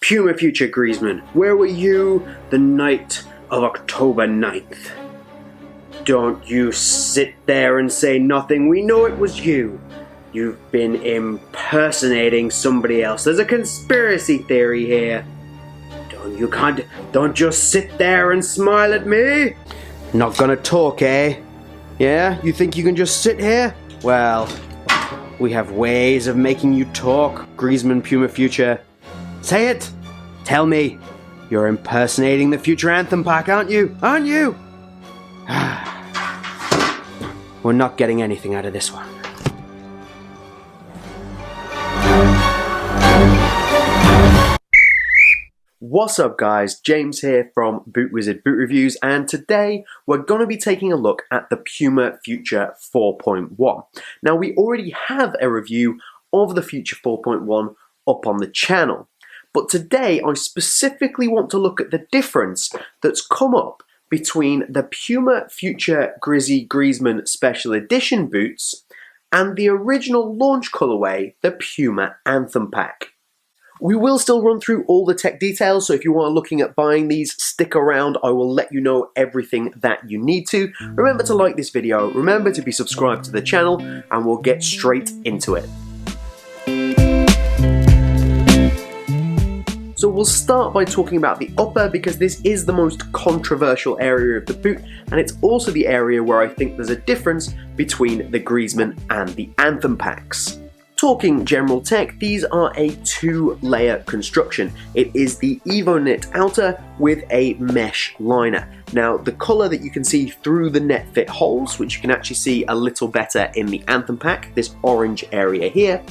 Puma Future Griezmann, where were you the night of October 9th? Don't you sit there and say nothing, we know it was you. You've been impersonating somebody else. There's a conspiracy theory here. Don't just sit there and smile at me. Not gonna talk, eh? Yeah? You think you can just sit here? Well, we have ways of making you talk, Griezmann Puma Future. Say it! Tell me! You're impersonating the Future Anthem Pack, aren't you? Aren't you? We're not getting anything out of this one. What's up guys, James here from BootWizard Boot Reviews, and today we're going to be taking a look at the Puma Future 4.1. Now we already have a review of the Future 4.1 up on the channel, but today I specifically want to look at the difference that's come up between the Puma Future Grizi Griezmann Special Edition boots and the original launch colorway, the Puma Anthem Pack. We will still run through all the tech details, so if you are looking at buying these, stick around. I will let you know everything that you need to. Remember to like this video, remember to be subscribed to the channel, and we'll get straight into it. So we'll start by talking about the upper, because this is the most controversial area of the boot, and it's also the area where I think there's a difference between the Griezmann and the Anthem packs. Talking general tech, these are a two-layer construction. It is the EvoKnit outer with a mesh liner. Now, the colour that you can see through the net fit holes, which you can actually see a little better in the Anthem pack, this orange area here,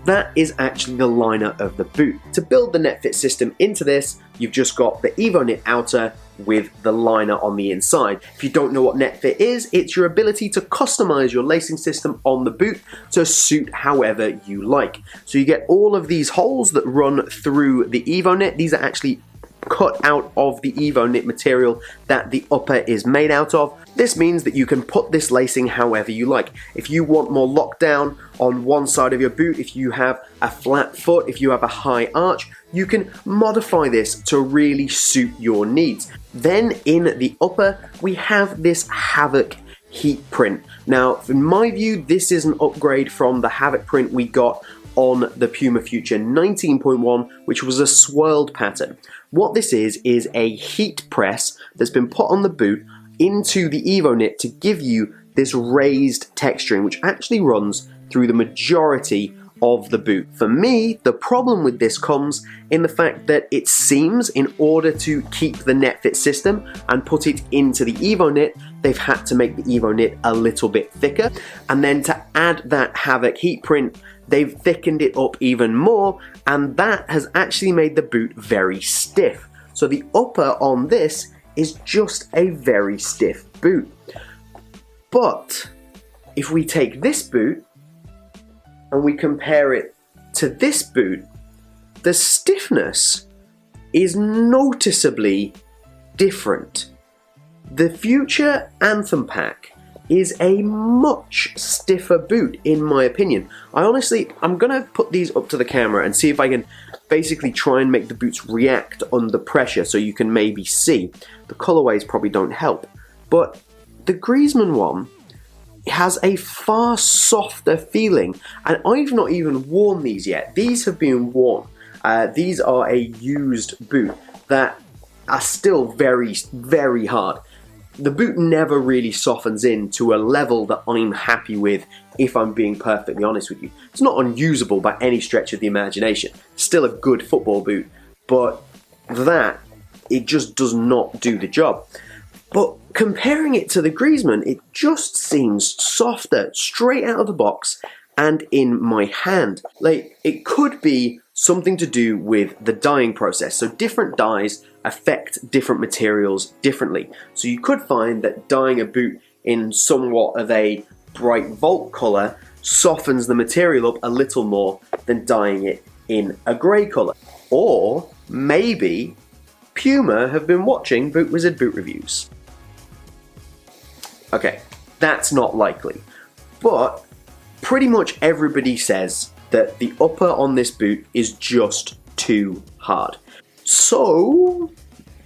that is actually the liner of the boot. To build the net fit system into this, you've just got the EvoKnit outer with the liner on the inside. If you don't know what net fit is, it's your ability to customize your lacing system on the boot to suit however you like. So you get all of these holes that run through the EvoKnit. These are actually cut out of the EvoKnit material that the upper is made out of. This means that you can put this lacing however you like. If you want more lockdown on one side of your boot, if you have a flat foot, if you have a high arch, you can modify this to really suit your needs. Then in the upper, we have this Havoc heat print. Now, in my view, this is an upgrade from the Havoc print we got on the Puma Future 19.1, which was a swirled pattern. What this is a heat press that's been put on the boot into the EvoKnit to give you this raised texturing, which actually runs through the majority of the boot. For me, the problem with this comes in the fact that it seems in order to keep the net fit system and put it into the EvoKnit, they've had to make the EvoKnit a little bit thicker, and then to add that Havoc heat print, they've thickened it up even more, and that has actually made the boot very stiff. So the upper on this is just a very stiff boot. But if we take this boot and we compare it to this boot, the stiffness is noticeably different. The Future Anthem Pack is a much stiffer boot in my opinion. I'm gonna put these up to the camera and see if I can basically try and make the boots react under pressure so you can maybe see. The colorways probably don't help, but the Griezmann one has a far softer feeling, and I've not even worn these yet. These have been worn. These are a used boot that are still very, very hard. The boot never really softens in to a level that I'm happy with, if I'm being perfectly honest with you. It's not unusable by any stretch of the imagination. Still a good football boot, but it just does not do the job. But comparing it to the Griezmann, it just seems softer, straight out of the box and in my hand. Like, it could be something to do with the dyeing process. So different dyes affect different materials differently. So you could find that dyeing a boot in somewhat of a bright Volt color softens the material up a little more than dyeing it in a grey color. Or maybe Puma have been watching BootWizard Boot Reviews. Okay, that's not likely, but pretty much everybody says that the upper on this boot is just too hard. So,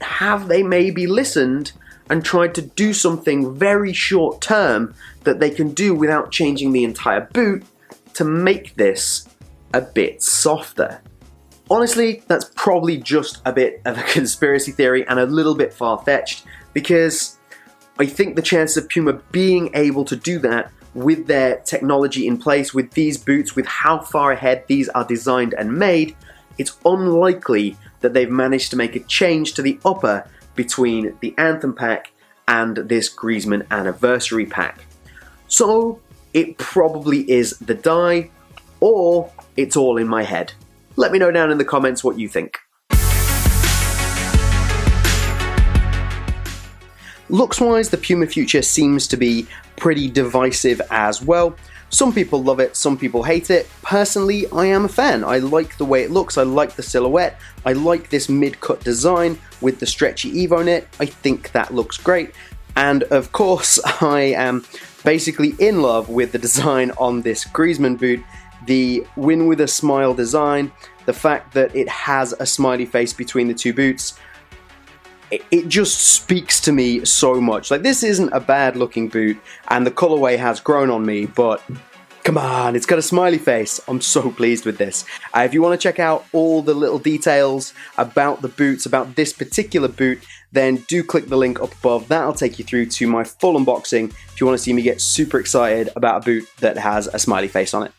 have they maybe listened and tried to do something very short term that they can do without changing the entire boot to make this a bit softer? Honestly, that's probably just a bit of a conspiracy theory and a little bit far-fetched, because I think the chances of Puma being able to do that with their technology in place, with these boots, with how far ahead these are designed and made, it's unlikely that they've managed to make a change to the upper between the Anthem pack and this Griezmann anniversary pack. So it probably is the dye, or it's all in my head. Let me know down in the comments what you think. Looks-wise, the Puma Future seems to be pretty divisive as well. Some people love it, some people hate it. Personally, I am a fan. I like the way it looks, I like the silhouette, I like this mid-cut design with the stretchy Evo knit. I think that looks great. And of course, I am basically in love with the design on this Griezmann boot. The win with a smile design, the fact that it has a smiley face between the two boots, it just speaks to me so much. Like, this isn't a bad looking boot, and the colorway has grown on me, but come on, it's got a smiley face. I'm so pleased with this. If you want to check out all the little details about the boots, about this particular boot, then do click the link up above. That'll take you through to my full unboxing if you want to see me get super excited about a boot that has a smiley face on it.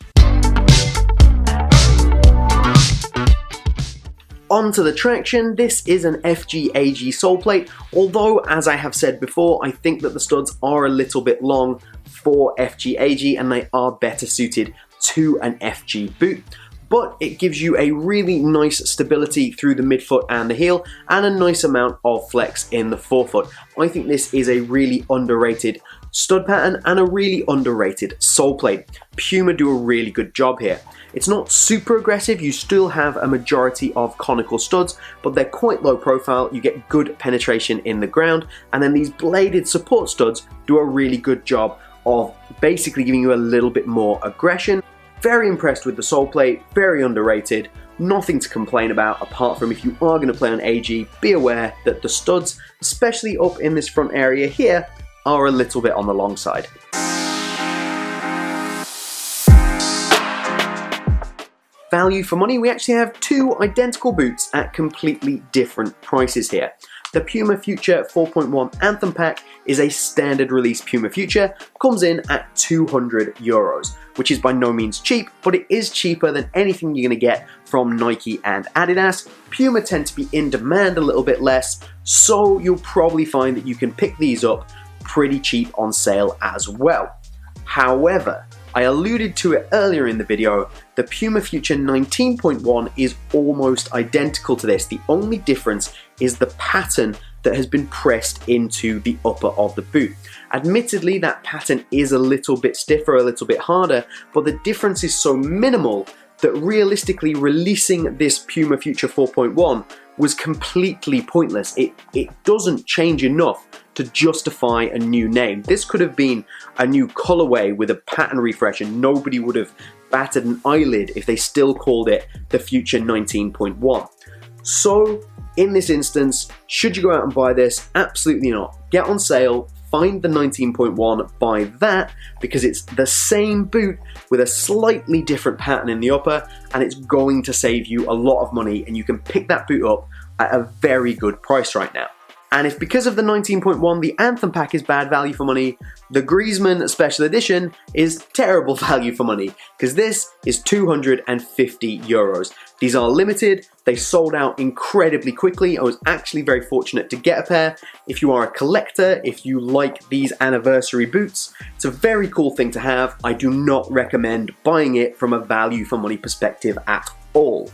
Onto the traction. This is an FG-AG sole plate, although as I have said before, I think that the studs are a little bit long for FG-AG and they are better suited to an FG boot. But it gives you a really nice stability through the midfoot and the heel, and a nice amount of flex in the forefoot. I think this is a really underrated stud pattern and a really underrated sole plate. Puma do a really good job here. It's not super aggressive, you still have a majority of conical studs, but they're quite low profile, you get good penetration in the ground, and then these bladed support studs do a really good job of basically giving you a little bit more aggression. Very impressed with the sole plate, very underrated, nothing to complain about apart from if you are going to play on AG, be aware that the studs, especially up in this front area here, are a little bit on the long side. Value for money, we actually have two identical boots at completely different prices here. The Puma Future 4.1 Anthem Pack is a standard release Puma Future, comes in at €200, which is by no means cheap, but it is cheaper than anything you're going to get from Nike and Adidas. Puma tend to be in demand a little bit less, so you'll probably find that you can pick these up pretty cheap on sale as well. However, I alluded to it earlier in the video, the Puma Future 19.1 is almost identical to this. The only difference is the pattern that has been pressed into the upper of the boot. Admittedly, that pattern is a little bit stiffer, a little bit harder, but the difference is so minimal that realistically releasing this Puma Future 4.1 was completely pointless. It doesn't change enough to justify a new name. This could have been a new colorway with a pattern refresh and nobody would have batted an eyelid if they still called it the Future 19.1. So in this instance, should you go out and buy this? Absolutely not. Get on sale, find the 19.1, buy that, because it's the same boot with a slightly different pattern in the upper, and it's going to save you a lot of money, and you can pick that boot up at a very good price right now. And if because of the 19.1 the Anthem pack is bad value for money, the Griezmann Special Edition is terrible value for money, because this is €250. These are limited, they sold out incredibly quickly. I was actually very fortunate to get a pair. If you are a collector, if you like these anniversary boots, it's a very cool thing to have. I do not recommend buying it from a value for money perspective at all.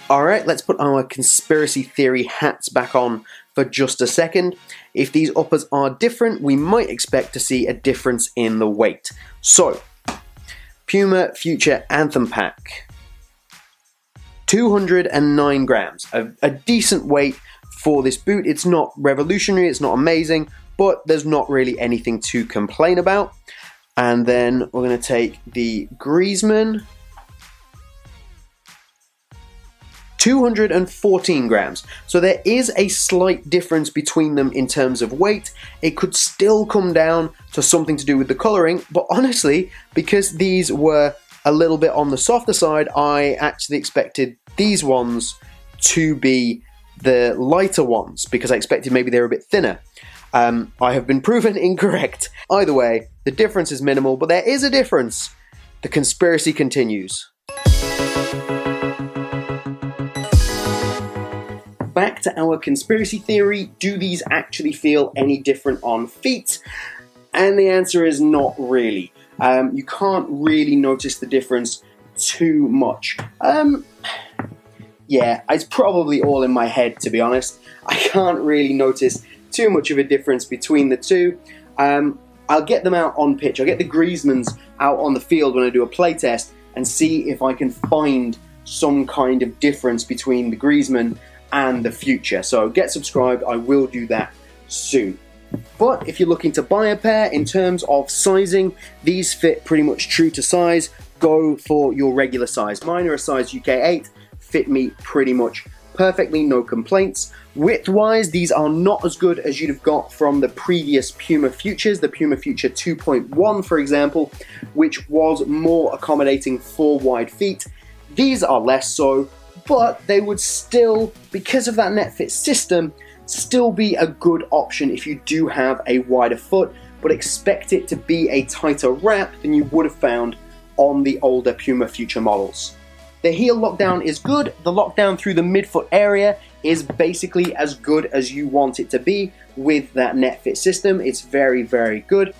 Alright, let's put our conspiracy theory hats back on for just a second. If these uppers are different, we might expect to see a difference in the weight. So, Puma Future Anthem Pack. 209 grams, a decent weight for this boot. It's not revolutionary, it's not amazing, but there's not really anything to complain about. And then we're going to take the Griezmann, 214 grams. So there is a slight difference between them in terms of weight. It could still come down to something to do with the colouring, but honestly, because these were a little bit on the softer side, I actually expected these ones to be the lighter ones, because I expected maybe they were a bit thinner. I have been proven incorrect. Either way, the difference is minimal, but there is a difference. The conspiracy continues. Back to our conspiracy theory, do these actually feel any different on feet? And the answer is not really. You can't really notice the difference too much. Yeah, it's probably all in my head, to be honest. I can't really notice too much of a difference between the two. I'll get them out on pitch. I'll get the Griezmanns out on the field when I do a play test and see if I can find some kind of difference between the Griezmann and the Future. So get subscribed, I will do that soon. But if you're looking to buy a pair, in terms of sizing, these fit pretty much true to size. Go for your regular size. Mine are a size UK 8, fit me pretty much perfectly, no complaints. Width-wise, these are not as good as you'd have got from the previous Puma Futures, the Puma Future 2.1 for example, which was more accommodating for wide feet. These are less so, but they would still, because of that net fit system, still be a good option if you do have a wider foot, but expect it to be a tighter wrap than you would have found on the older Puma Future models. The heel lockdown is good. The lockdown through the midfoot area is basically as good as you want it to be with that net fit system. It's very, very good.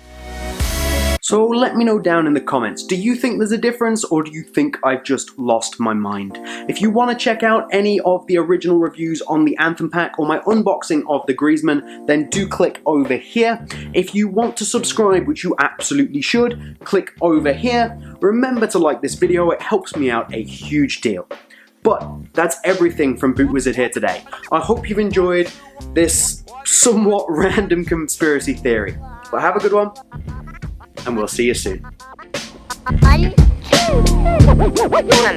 So let me know down in the comments, do you think there's a difference, or do you think I've just lost my mind? If you want to check out any of the original reviews on the Anthem Pack or my unboxing of the Griezmann, then do click over here. If you want to subscribe, which you absolutely should, click over here. Remember to like this video, it helps me out a huge deal. But that's everything from BootWizard here today. I hope you've enjoyed this somewhat random conspiracy theory. But have a good one, and we'll see you soon. 1, 2